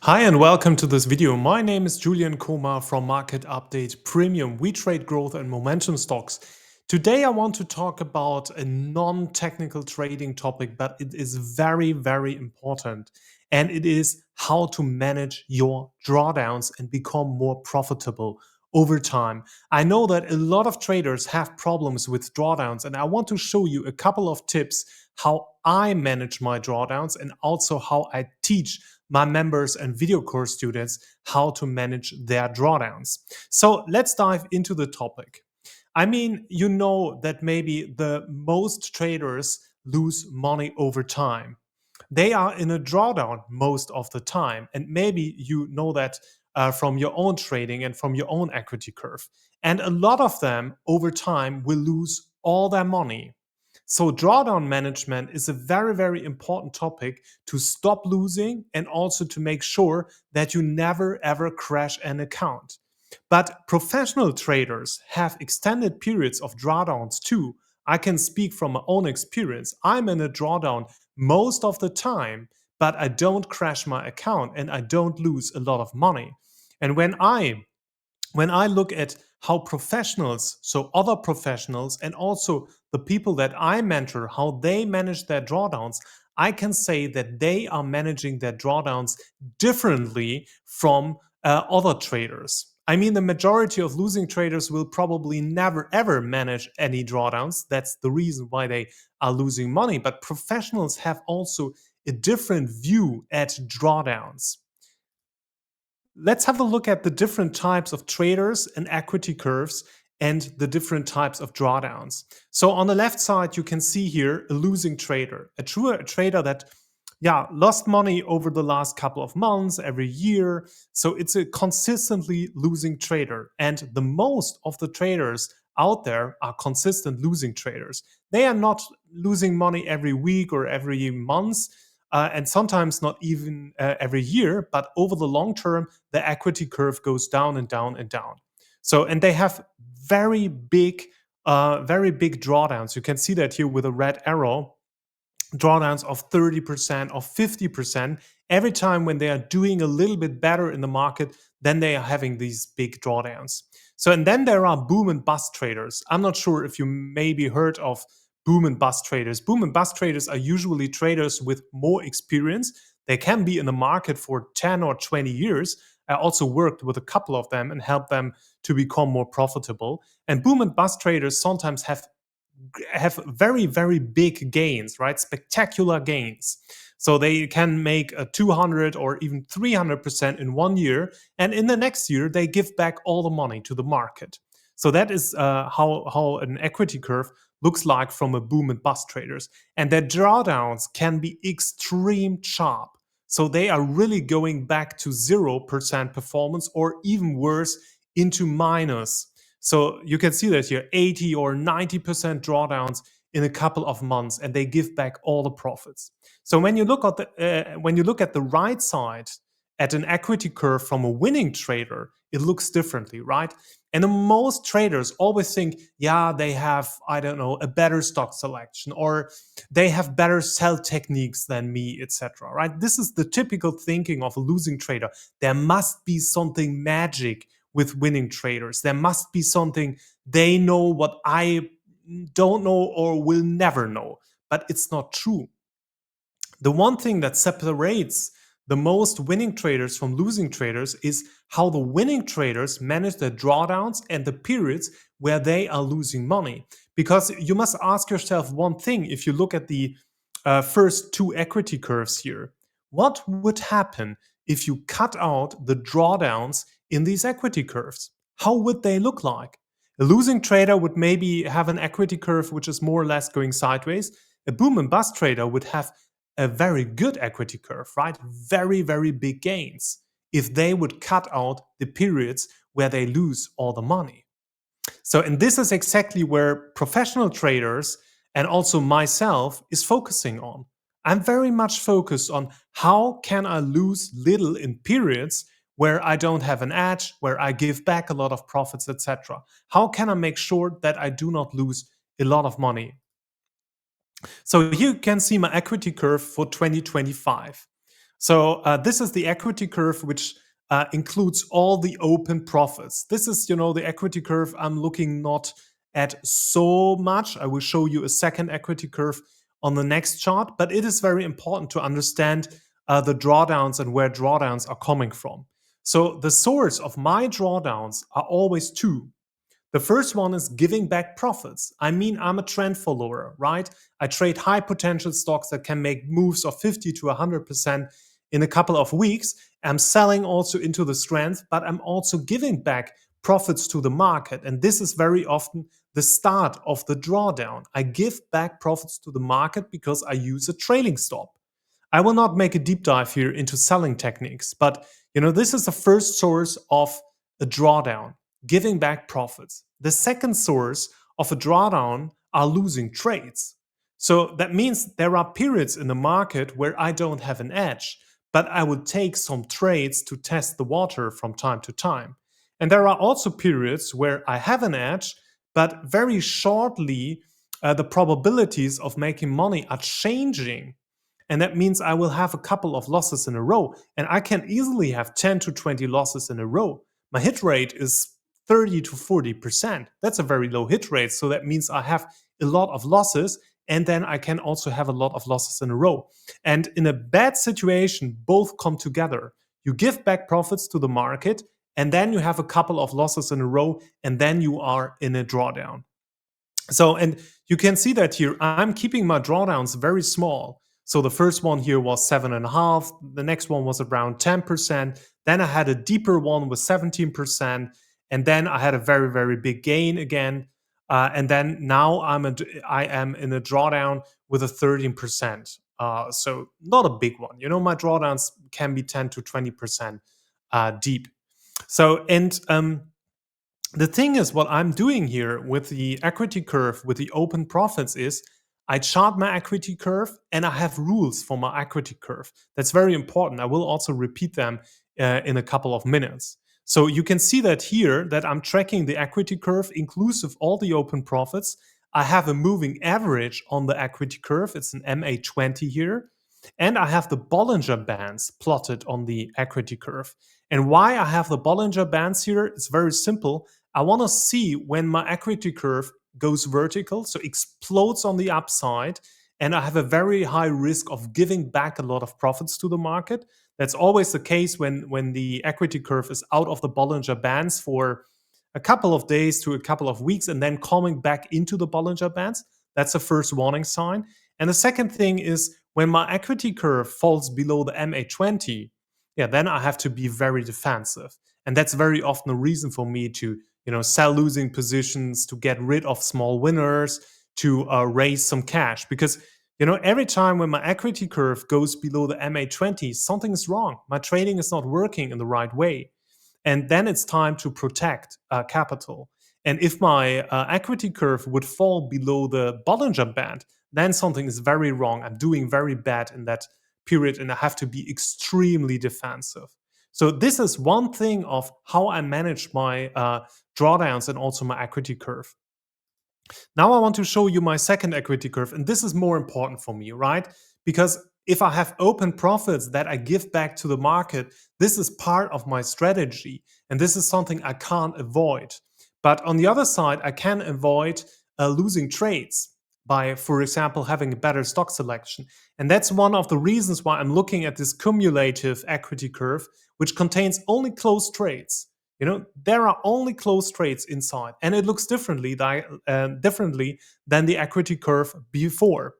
Hi and welcome to this video. My name is Julian Koma from Market Update Premium. We trade growth and momentum stocks. Today I want to talk about a non-technical trading topic, but it is very, very important. And it is how to manage your drawdowns and become more profitable over time. I know that a lot of traders have problems with drawdowns, and I want to show you a couple of tips how I manage my drawdowns and also how I teach my members and video course students how to manage their drawdowns. So let's dive into the topic. I mean, you know that maybe the most traders lose money over time. They are in a drawdown most of the time. And maybe you know that from your own trading and from your own equity curve. And a lot of them over time will lose all their money. So, drawdown management is a very, very important topic to stop losing and also to make sure that you never ever crash an account. But professional traders have extended periods of drawdowns too. I can speak from my own experience. I'm in a drawdown most of the time, but I don't crash my account and I don't lose a lot of money. And when I look at how professionals, so other professionals, and also the people that I mentor, how they manage their drawdowns, I can say that they are managing their drawdowns differently from other traders. I mean, the majority of losing traders will probably never ever manage any drawdowns. That's the reason why they are losing money. But professionals have also a different view at drawdowns. Let's have a look at the different types of traders and equity curves and the different types of drawdowns. So on the left side, you can see here a losing trader, a true trader that lost money over the last couple of months, every year. So it's a consistently losing trader. And the most of the traders out there are consistent losing traders. They are not losing money every week or every month, and sometimes not even every year, but over the long term, the equity curve goes down and down and down. So, and they have very big drawdowns. You can see that here with a red arrow, drawdowns of 30% or 50% every time when they are doing a little bit better in the market, then they are having these big drawdowns. So, and then there are boom and bust traders. I'm not sure if you maybe heard of boom and bust traders. Boom and bust traders are usually traders with more experience. They can be in the market for 10 or 20 years. I also worked with a couple of them and helped them to become more profitable. And boom and bust traders sometimes have very big gains, right? Spectacular gains. So they can make a 200 or even 300% in 1 year, and in the next year they give back all the money to the market. So that is how an equity curve looks like from a boom and bust traders. And their drawdowns can be extreme sharp. So they are really going back to 0% performance or even worse into minus. So you can see that here 80 or 90% drawdowns in a couple of months, and they give back all the profits. So when you look at the right side at an equity curve from a winning trader, it looks differently, right? And the most traders always think, yeah, they have, I don't know, a better stock selection, or they have better sell techniques than me, etc. Right? This is the typical thinking of a losing trader. There must be something magic with winning traders. There must be something they know what I don't know or will never know. But it's not true. The one thing that separates the most winning traders from losing traders is how the winning traders manage their drawdowns and the periods where they are losing money. Because you must ask yourself one thing if you look at the first two equity curves here. What would happen if you cut out the drawdowns in these equity curves? How would they look like? A losing trader would maybe have an equity curve which is more or less going sideways. A boom and bust trader would have a very good equity curve, right? Very big gains if they would cut out the periods where they lose all the money. So, and this is exactly where professional traders and also myself is focusing on. I'm very much focused on how can I lose little in periods where I don't have an edge, where I give back a lot of profits, etc. How can I make sure that I do not lose a lot of money? So here you can see my equity curve for 2025. So this is the equity curve, which includes all the open profits. This is, the equity curve I'm looking not at so much. I will show you a second equity curve on the next chart, but it is very important to understand the drawdowns and where drawdowns are coming from. So the source of my drawdowns are always two. The first one is giving back profits. I mean, I'm a trend follower, right? I trade high potential stocks that can make moves of 50 to 100% in a couple of weeks. I'm selling also into the strength, but I'm also giving back profits to the market. And this is very often the start of the drawdown. I give back profits to the market because I use a trailing stop. I will not make a deep dive here into selling techniques, but this is the first source of a drawdown, giving back profits. The second source of a drawdown are losing trades. So that means there are periods in the market where I don't have an edge, but I would take some trades to test the water from time to time. And there are also periods where I have an edge, but very shortly, the probabilities of making money are changing, and that means I will have a couple of losses in a row. And I can easily have 10 to 20 losses in a row. My hit rate is 30 to 40%. That's a very low hit rate. So that means I have a lot of losses. And then I can also have a lot of losses in a row. And in a bad situation, both come together. You give back profits to the market, and then you have a couple of losses in a row, and then you are in a drawdown. So, and you can see that here, I'm keeping my drawdowns very small. So the first one here was 7.5. The next one was around 10%. Then I had a deeper one with 17%. And then I had a very, very big gain again. And then now I am in a drawdown with a 13%. So not a big one. My drawdowns can be 10 to 20% deep. So, and the thing is, what I'm doing here with the equity curve, with the open profits, is I chart my equity curve and I have rules for my equity curve. That's very important. I will also repeat them in a couple of minutes. So you can see that here that I'm tracking the equity curve inclusive all the open profits. I have a moving average on the equity curve. It's an MA20 here. And I have the Bollinger Bands plotted on the equity curve. And why I have the Bollinger Bands here, it's very simple. I want to see when my equity curve goes vertical, so explodes on the upside, and I have a very high risk of giving back a lot of profits to the market. That's always the case when the equity curve is out of the Bollinger Bands for a couple of days to a couple of weeks and then coming back into the Bollinger Bands. That's the first warning sign. And the second thing is when my equity curve falls below the MA20, then I have to be very defensive. And that's very often a reason for me to sell losing positions, to get rid of small winners, to raise some cash. Because every time when my equity curve goes below the MA20, something is wrong. My trading is not working in the right way. And then it's time to protect capital. And if my equity curve would fall below the Bollinger Band, then something is very wrong. I'm doing very bad in that period, and I have to be extremely defensive. So this is one thing of how I manage my drawdowns and also my equity curve. Now I want to show you my second equity curve, and this is more important for me, right? Because if I have open profits that I give back to the market, this is part of my strategy, and this is something I can't avoid. But on the other side, I can avoid losing trades by, for example, having a better stock selection. And that's one of the reasons why I'm looking at this cumulative equity curve, which contains only closed trades. There are only closed trades inside, and it looks differently than the equity curve before.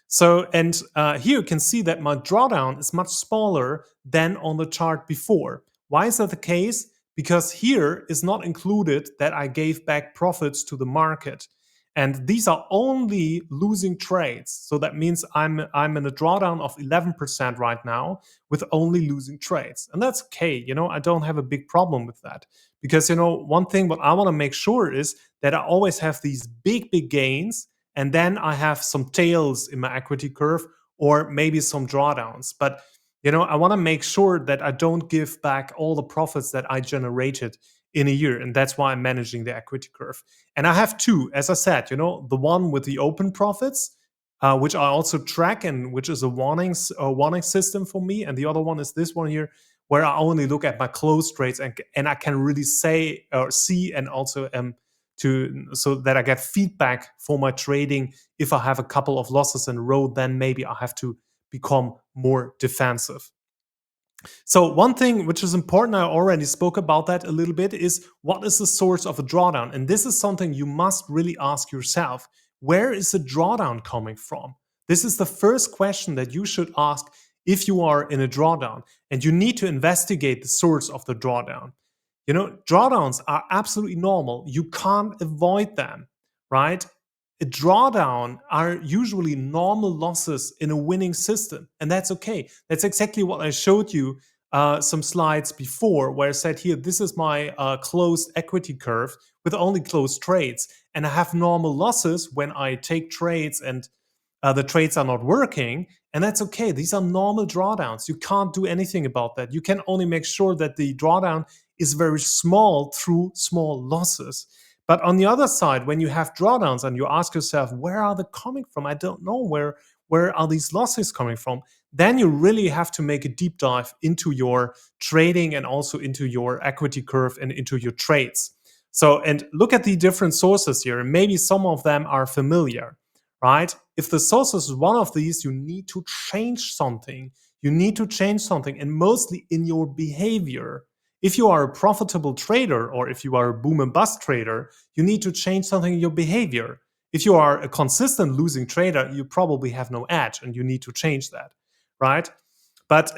So, and here you can see that my drawdown is much smaller than on the chart before. Why is that the case? Because here is not included that I gave back profits to the market. And these are only losing trades. So that means I'm in a drawdown of 11% right now with only losing trades. And that's okay. I don't have a big problem with that. Because, one thing what I want to make sure is that I always have these big, big gains. And then I have some tails in my equity curve or maybe some drawdowns. But, I want to make sure that I don't give back all the profits that I generated in a year. And that's why I'm managing the equity curve. And I have two, as I said, the one with the open profits, which I also track and which is a warning system for me. And the other one is this one here, where I only look at my close trades and I can really say or see and also to so that I get feedback for my trading. If I have a couple of losses in a row, then maybe I have to become more defensive. So one thing which is important, I already spoke about that a little bit, is what is the source of a drawdown? And this is something you must really ask yourself. Where is the drawdown coming from? This is the first question that you should ask if you are in a drawdown, and you need to investigate the source of the drawdown. Drawdowns are absolutely normal. You can't avoid them, right? A drawdown are usually normal losses in a winning system, and that's okay. That's exactly what I showed you some slides before, where I said here, this is my closed equity curve with only closed trades, and I have normal losses when I take trades and the trades are not working, and that's okay. These are normal drawdowns. You can't do anything about that. You can only make sure that the drawdown is very small through small losses. But on the other side, when you have drawdowns and you ask yourself, where are they coming from? I don't know where are these losses coming from? Then you really have to make a deep dive into your trading and also into your equity curve and into your trades. So, and look at the different sources here. And maybe some of them are familiar, right? If the source is one of these, you need to change something. You need to change something, and mostly in your behavior. If you are a profitable trader or if you are a boom and bust trader, you need to change something in your behavior. If you are a consistent losing trader, you probably have no edge and you need to change that, right? But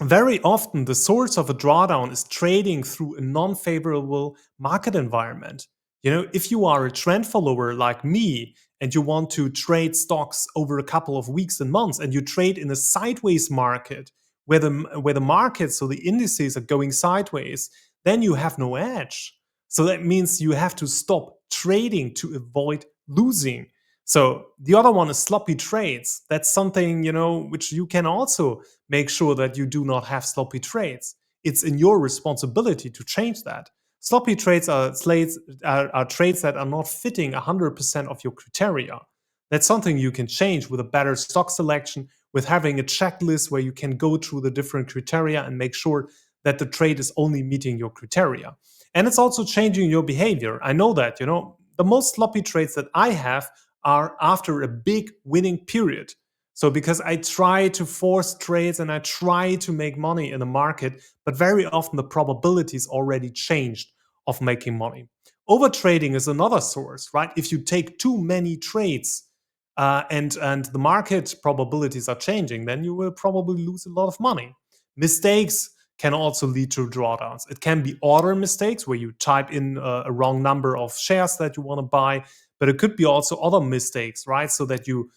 very often the source of a drawdown is trading through a non-favorable market environment. If you are a trend follower like me and you want to trade stocks over a couple of weeks and months, and you trade in a sideways market where the markets, so the indices, are going sideways, then you have no edge. So that means you have to stop trading to avoid losing. So the other one is sloppy trades. That's something, which you can also make sure that you do not have sloppy trades. It's in your responsibility to change that. Sloppy trades are trades that are not fitting 100% of your criteria. That's something you can change with a better stock selection, with having a checklist where you can go through the different criteria and make sure that the trade is only meeting your criteria. And it's also changing your behavior. I know that, the most sloppy trades that I have are after a big winning period. So because I try to force trades and I try to make money in the market, but very often the probability is already changed of making money. Overtrading is another source, right? If you take too many trades and the market probabilities are changing, then you will probably lose a lot of money. Mistakes can also lead to drawdowns. It can be order mistakes where you type in a wrong number of shares that you want to buy, but it could be also other mistakes, right? So that you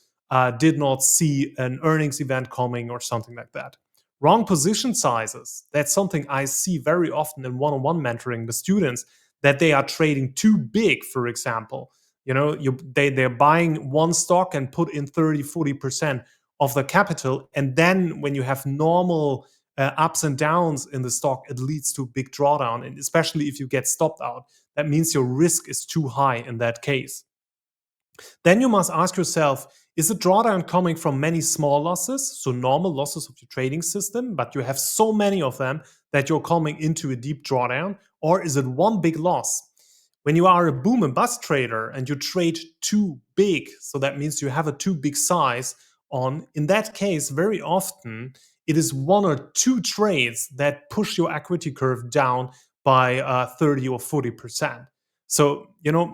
did not see an earnings event coming or something like that. Wrong position sizes. That's something I see very often in one-on-one mentoring with students, that they are trading too big, for example. They're buying one stock and put in 30-40% of the capital, and then when you have normal ups and downs in the stock, it leads to a big drawdown, and especially if you get stopped out, that means your risk is too high in that case. Then you must ask yourself, is the drawdown coming from many small losses, so normal losses of your trading system, but you have so many of them that you're coming into a deep drawdown, or is it one big loss? When you are a boom and bust trader and you trade too big, so that means you have a too big size on, in that case, very often it is one or two trades that push your equity curve down by 30 or 40%. So,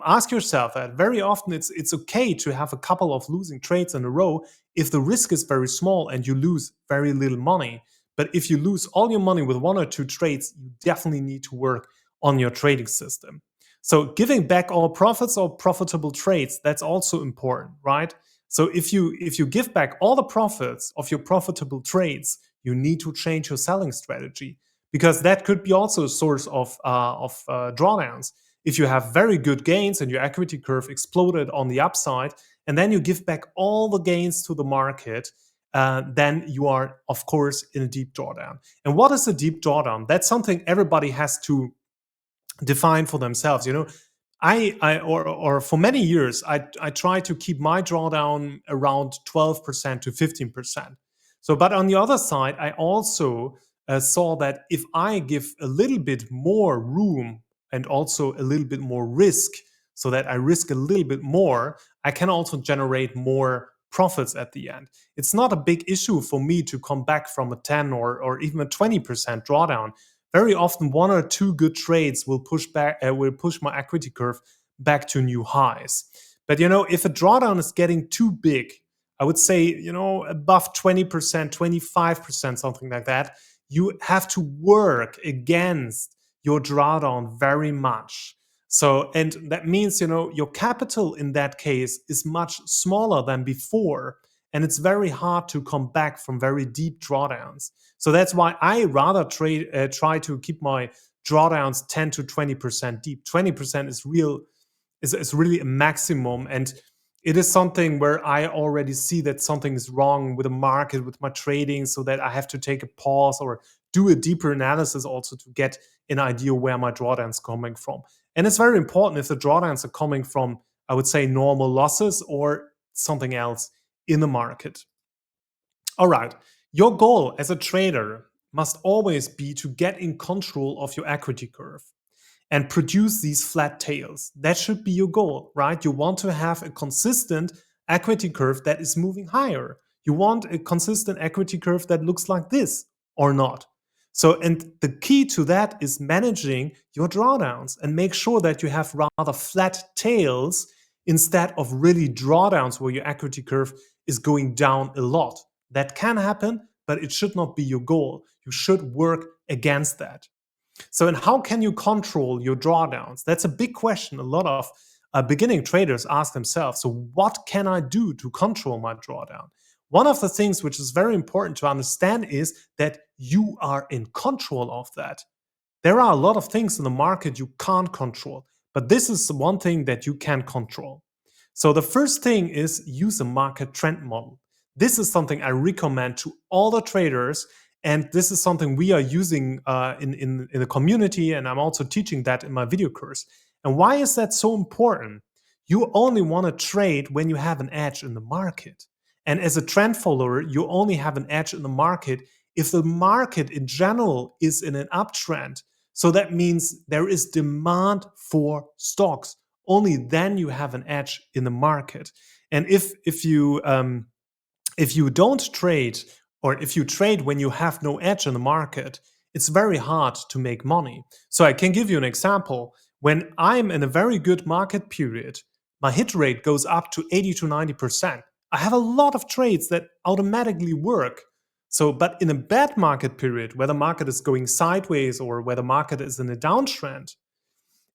ask yourself that very often it's okay to have a couple of losing trades in a row if the risk is very small and you lose very little money. But if you lose all your money with one or two trades, you definitely need to work on your trading system. So giving back all profits or profitable trades, that's also important, right? So if you give back all the profits of your profitable trades, you need to change your selling strategy, because that could be also a source of drawdowns. If you have very good gains and your equity curve exploded on the upside, and then you give back all the gains to the market, then you are, of course, in a deep drawdown. And what is a deep drawdown? That's something everybody has to define for themselves. or for many years, I try to keep my drawdown around 12% to 15%. So, but on the other side, I also saw that if I give a little bit more room and also a little bit more risk, so that I risk a little bit more, I can also generate more profits at the end. It's not a big issue for me to come back from a 10 or even a 20% drawdown. Very often, one or two good trades will push my equity curve back to new highs. But if a drawdown is getting too big, I would say above 20%, 25%, something like that, you have to work against your drawdown very much. So, and that means your capital in that case is much smaller than before, and it's very hard to come back from very deep drawdowns. So that's why I rather try to keep my drawdowns 10 to 20% deep. 20% is really a maximum, and it is something where I already see that something is wrong with the market, with my trading, so that I have to take a pause or do a deeper analysis also to get an idea where my drawdowns coming from. And it's very important if the drawdowns are coming from, I would say, normal losses or something else in the market. All right. Your goal as a trader must always be to get in control of your equity curve and produce these flat tails. That should be your goal, right? You want to have a consistent equity curve that is moving higher. You want a consistent equity curve that looks like this or not. So, and the key to that is managing your drawdowns and make sure that you have rather flat tails instead of really drawdowns where your equity curve is going down a lot. That can happen, but it should not be your goal. You should work against that. So, and how can you control your drawdowns? That's a big question. A lot of beginning traders ask themselves. So, what can I do to control my drawdown? One of the things which is very important to understand is that you are in control of that. There are a lot of things in the market you can't control, but this is one thing that you can control. So, the first thing is use a market trend model. This is something I recommend to all the traders, and this is something we are using in the community, and I'm also teaching that in my video course. And why is that so important? You only want to trade when you have an edge in the market. And as a trend follower, you only have an edge in the market if the market in general is in an uptrend. So that means there is demand for stocks. Only then you have an edge in the market. And if you don't trade, or if you trade when you have no edge in the market, it's very hard to make money. So I can give you an example. When I'm in a very good market period, my hit rate goes up to 80 to 90%. I have a lot of trades that automatically work. So, but in a bad market period, where the market is going sideways or where the market is in a downtrend,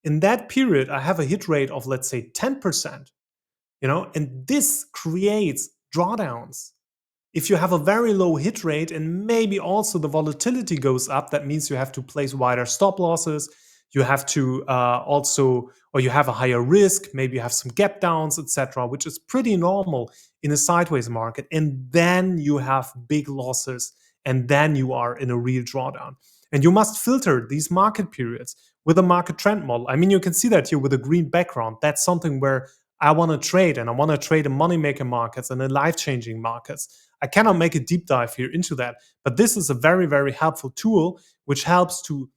in that period, I have a hit rate of, let's say, 10%, and this creates drawdowns. If you have a very low hit rate and maybe also the volatility goes up, that means you have to place wider stop losses. You have to or you have a higher risk. Maybe you have some gap downs, etc., which is pretty normal in a sideways market. And then you have big losses, and then you are in a real drawdown. And you must filter these market periods with a market trend model. I mean, you can see that here with a green background. That's something where I want to trade, and I want to trade in money-making markets and in life-changing markets. I cannot make a deep dive here into that, but this is a very, very helpful tool which helps to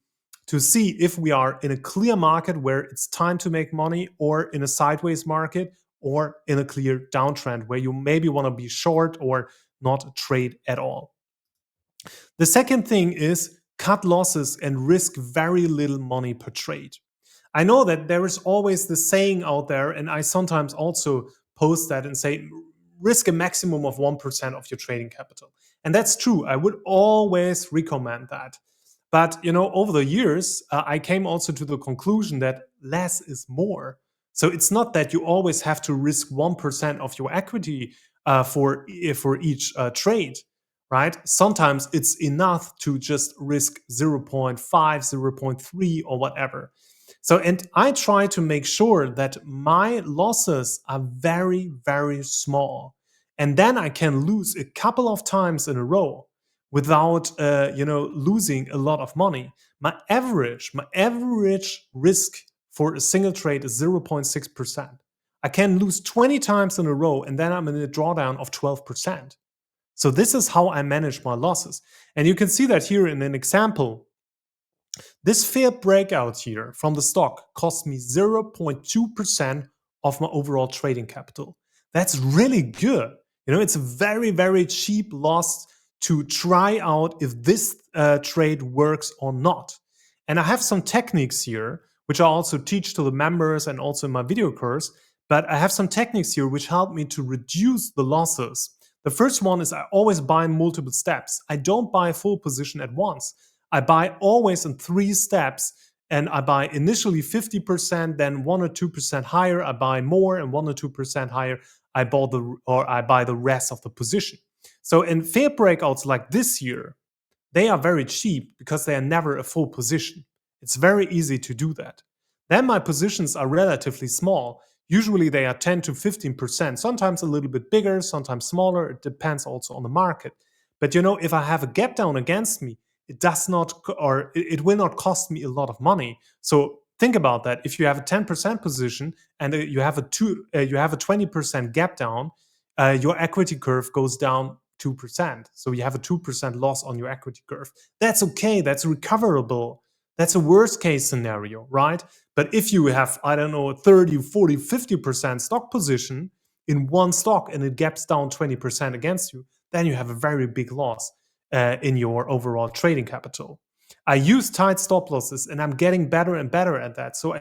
see if we are in a clear market where it's time to make money, or in a sideways market, or in a clear downtrend where you maybe want to be short or not trade at all. The second thing is cut losses and risk very little money per trade. I know that there is always the saying out there, and I sometimes also post that and say, risk a maximum of 1% of your trading capital. And that's true. I would always recommend that. But, over the years, I came also to the conclusion that less is more. So it's not that you always have to risk 1% of your equity for each trade, right? Sometimes it's enough to just risk 0.5, 0.3, or whatever. So, and I try to make sure that my losses are very, very small. And then I can lose a couple of times in a row without, losing a lot of money. My average risk for a single trade is 0.6%. I can lose 20 times in a row and then I'm in a drawdown of 12%. So this is how I manage my losses. And you can see that here in an example. This fair breakout here from the stock cost me 0.2% of my overall trading capital. That's really good. It's a very, very cheap loss to try out if this trade works or not. And I have some techniques here, which I also teach to the members and also in my video course. But I have some techniques here which help me to reduce the losses. The first one is I always buy in multiple steps. I don't buy a full position at once. I buy always in 3 steps, and I buy initially 50%, then 1 or 2% higher. I buy more, and 1 or 2% higher. I buy the rest of the position. So in fair breakouts like this here, they are very cheap because they are never a full position. It's very easy to do that. Then my positions are relatively small. Usually they are 10 to 15%, sometimes a little bit bigger, sometimes smaller. It depends also on the market. But if I have a gap down against me, it will not cost me a lot of money. So think about that. If you have a 10% position and you have a 20% gap down, your equity curve goes down 2%. So you have a 2% loss on your equity curve. That's okay. That's recoverable. That's a worst case scenario, right? But if you have, I don't know, 30, 40, 50% stock position in one stock and it gaps down 20% against you, then you have a very big loss in your overall trading capital. I use tight stop losses and I'm getting better and better at that. So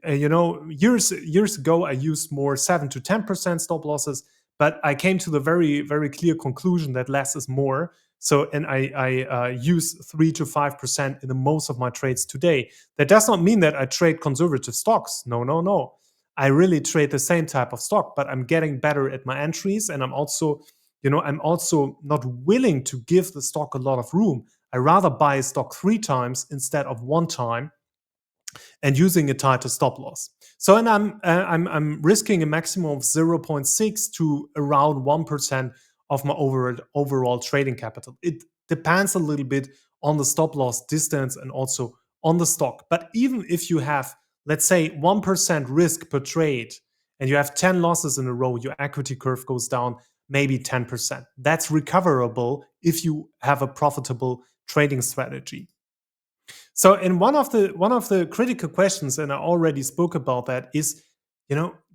years ago, I used more 7 to 10% stop losses, but I came to the very, very clear conclusion that less is more. So, and I use 3 to 5% in the most of my trades today. That does not mean that I trade conservative stocks. No. I really trade the same type of stock, but I'm getting better at my entries, and I'm also not willing to give the stock a lot of room. I rather buy a stock 3 times instead of 1 time and using a tighter stop loss. So, and I'm risking a maximum of 0.6 to around 1% of my overall trading capital. It depends a little bit on the stop loss distance and also on the stock. But even if you have, let's say, 1% risk per trade and you have 10 losses in a row, your equity curve goes down maybe 10%. That's recoverable if you have a profitable trading strategy. So, in one of the critical questions, and I already spoke about that, is,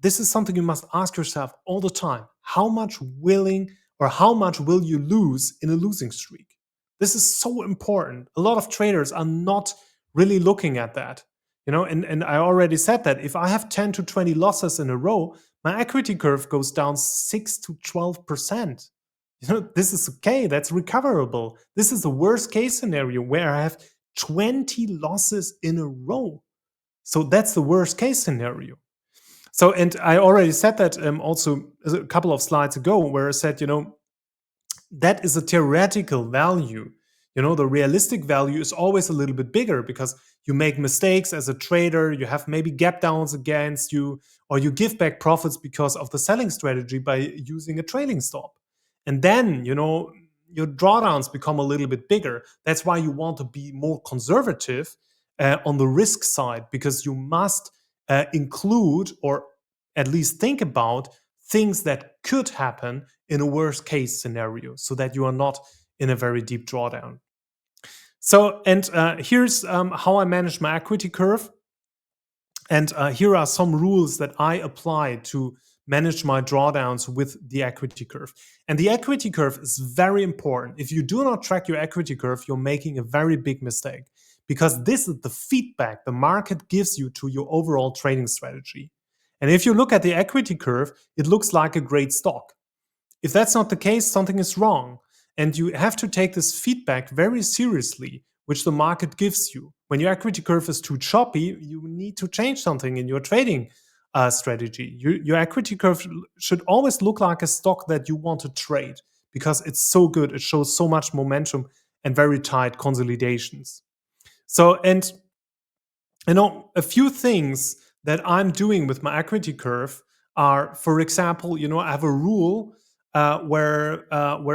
this is something you must ask yourself all the time. How much will you lose in a losing streak? This is so important. A lot of traders are not really looking at that. And I already said that if I have 10 to 20 losses in a row, my equity curve goes down 6 to 12%. This is okay. That's recoverable. This is the worst case scenario where I have 20 losses in a row. So that's the worst case scenario. So, and I already said that also a couple of slides ago, where I said, that is a theoretical value. The realistic value is always a little bit bigger because you make mistakes as a trader, you have maybe gap downs against you, or you give back profits because of the selling strategy by using a trailing stop. And then, your drawdowns become a little bit bigger. That's why you want to be more conservative on the risk side, because you must include, or at least think about, things that could happen in a worst case scenario, so that you are not in a very deep drawdown. So, and here's how I manage my equity curve. And here are some rules that I apply to manage my drawdowns with the equity curve. And the equity curve is very important. If you do not track your equity curve, you're making a very big mistake, because this is the feedback the market gives you to your overall trading strategy. And if you look at the equity curve, it looks like a great stock. If that's not the case, something is wrong. And you have to take this feedback very seriously, which the market gives you. When your equity curve is too choppy, you need to change something in your trading strategy. Your equity curve should always look like a stock that you want to trade, because it's so good. It shows so much momentum and very tight consolidations. So, and a few things that I'm doing with my equity curve are, for example, I have a rule where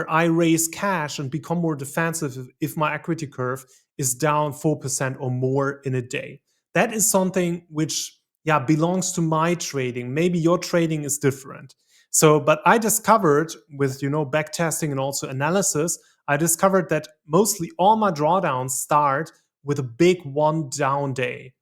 I raise cash and become more defensive if my equity curve is down 4% or more in a day. That is something which yeah, belongs to my trading. Maybe your trading is different. So, but I discovered with, back testing and also analysis, I discovered that mostly all my drawdowns start with a big one down day.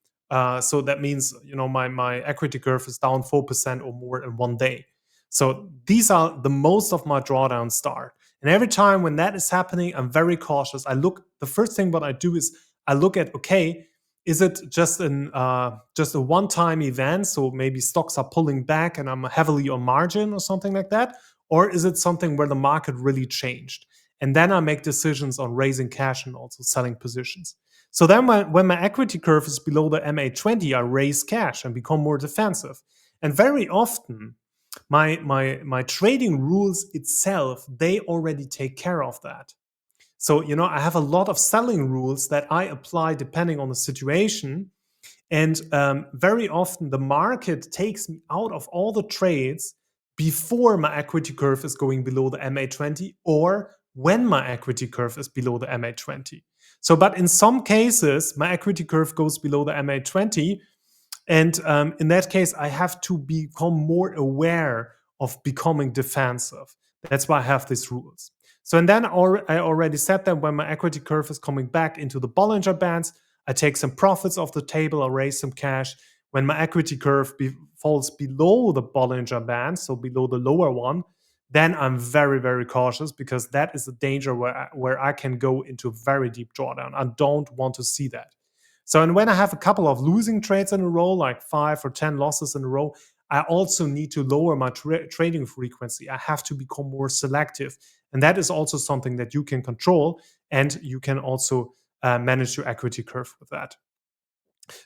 So that means, my equity curve is down 4% or more in one day. So these are the most of my drawdowns start. And every time when that is happening, I'm very cautious. The first thing what I do is I look at, okay, is it just a one-time event? So maybe stocks are pulling back and I'm heavily on margin or something like that, or is it something where the market really changed? And then I make decisions on raising cash and also selling positions. So then when my equity curve is below the MA20, I raise cash and become more defensive. And very often, my trading rules itself, they already take care of that. So, I have a lot of selling rules that I apply depending on the situation. And very often the market takes me out of all the trades before my equity curve is going below the MA20 or when my equity curve is below the MA20. So, but in some cases, my equity curve goes below the MA20. And in that case, I have to become more aware of becoming defensive. That's why I have these rules. So, and then I already said that when my equity curve is coming back into the Bollinger Bands, I take some profits off the table, I raise some cash. When my equity curve falls below the Bollinger Band, so below the lower one, then I'm very, very cautious because that is a danger where I can go into very deep drawdown. I don't want to see that. So, and when I have a couple of losing trades in a row, like 5 or 10 losses in a row, I also need to lower my trading frequency. I have to become more selective. And that is also something that you can control. And you can also manage your equity curve with that.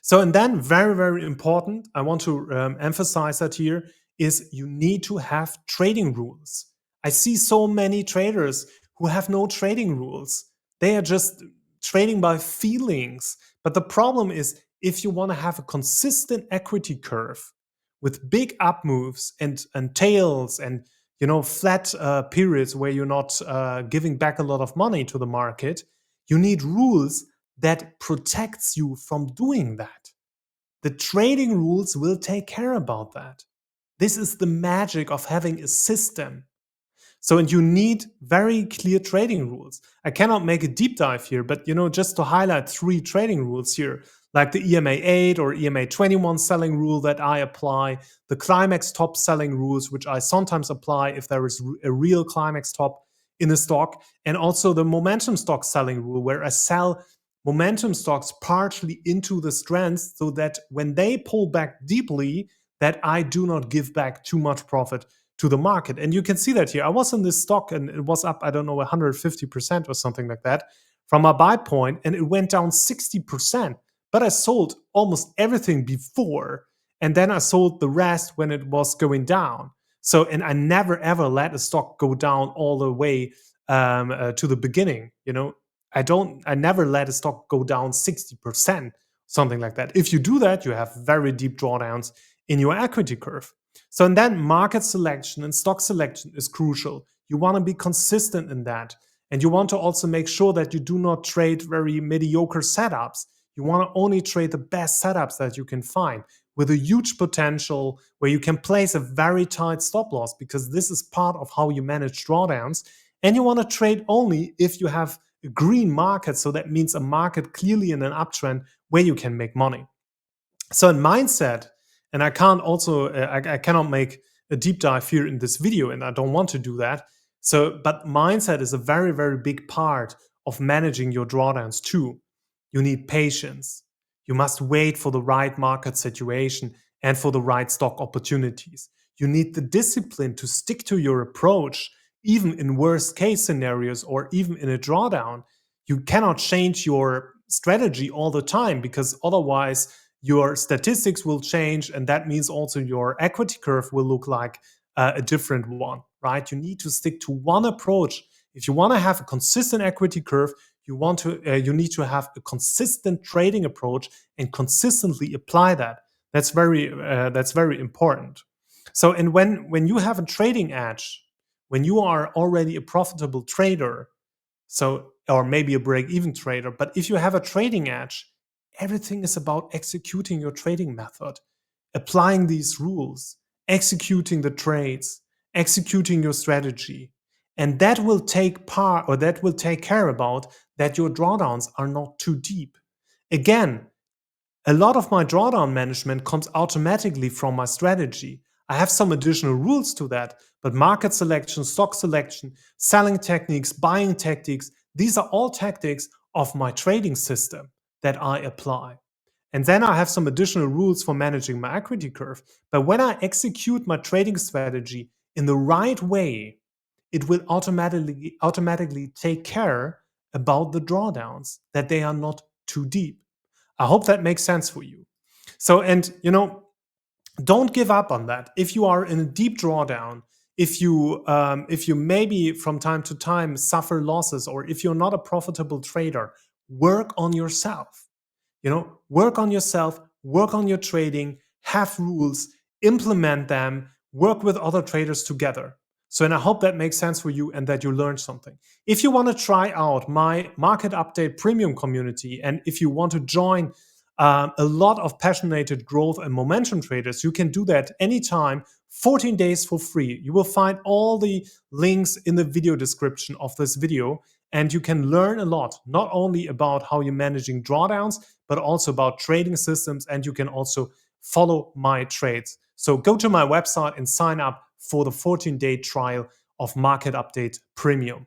So, and then very, very important, I want to emphasize that here is you need to have trading rules. I see so many traders who have no trading rules. They are just trading by feelings. But the problem is if you want to have a consistent equity curve with big up moves and tails and flat periods where you're not giving back a lot of money to the market, you need rules that protects you from doing that. The trading rules will take care about that. This is the magic of having a system. So, and you need very clear trading rules. I cannot make a deep dive here, but just to highlight 3 trading rules here, like the EMA 8 or EMA 21 selling rule that I apply, the climax top selling rules, which I sometimes apply if there is a real climax top in a stock, and also the momentum stock selling rule, where I sell momentum stocks partially into the strengths so that when they pull back deeply, that I do not give back too much profit to the market. And you can see that here. I was in this stock and it was up, I don't know, 150% or something like that from my buy point, and it went down 60%. But I sold almost everything before, and then I sold the rest when it was going down. So, and I never ever let a stock go down all the way to the beginning. I never let a stock go down 60%, something like that. If you do that, you have very deep drawdowns in your equity curve. So, and then market selection and stock selection is crucial. You want to be consistent in that. And you want to also make sure that you do not trade very mediocre setups. You want to only trade the best setups that you can find with a huge potential where you can place a very tight stop loss, because this is part of how you manage drawdowns. And you want to trade only if you have a green market. So that means a market clearly in an uptrend where you can make money. So in mindset, and I cannot make a deep dive here in this video, and I don't want to do that. So, but mindset is a very, very big part of managing your drawdowns too. You need patience. You must wait for the right market situation and for the right stock opportunities. You need the discipline to stick to your approach, even in worst case scenarios or even in a drawdown. You cannot change your strategy all the time, because otherwise your statistics will change, and that means also your equity curve will look like a different one, right? You need to stick to one approach. If you want to have a consistent equity curve, you need to have a consistent trading approach and consistently apply that. That's very important. So, and when you have a trading edge, when you are already a profitable trader, so, or maybe a break-even trader, but if you have a trading edge, everything is about executing your trading method. applying these rules, executing the trades, executing your strategy. And that will take part, or that will take care about that your drawdowns are not too deep. Again, a lot of my drawdown management comes automatically from my strategy. I have some additional rules to that, but market selection, stock selection, selling techniques, buying tactics, these are all tactics of my trading system that I apply. And then I have some additional rules for managing my equity curve. But when I execute my trading strategy in the right way, it will automatically take care about the drawdowns, that they are not too deep. I hope that makes sense for you. So, and don't give up on that. If you are in a deep drawdown, if you maybe from time to time suffer losses, or if you're not a profitable trader, work on yourself. Work on yourself, work on your trading, have rules, implement them, work with other traders together. So, and I hope that makes sense for you and that you learned something. If you want to try out my Market Update Premium community, and if you want to join a lot of passionate growth and momentum traders, you can do that anytime, 14 days for free. You will find all the links in the video description of this video, and you can learn a lot, not only about how you're managing drawdowns, but also about trading systems, and you can also follow my trades. So go to my website and sign up for the 14-day trial of Market Update Premium.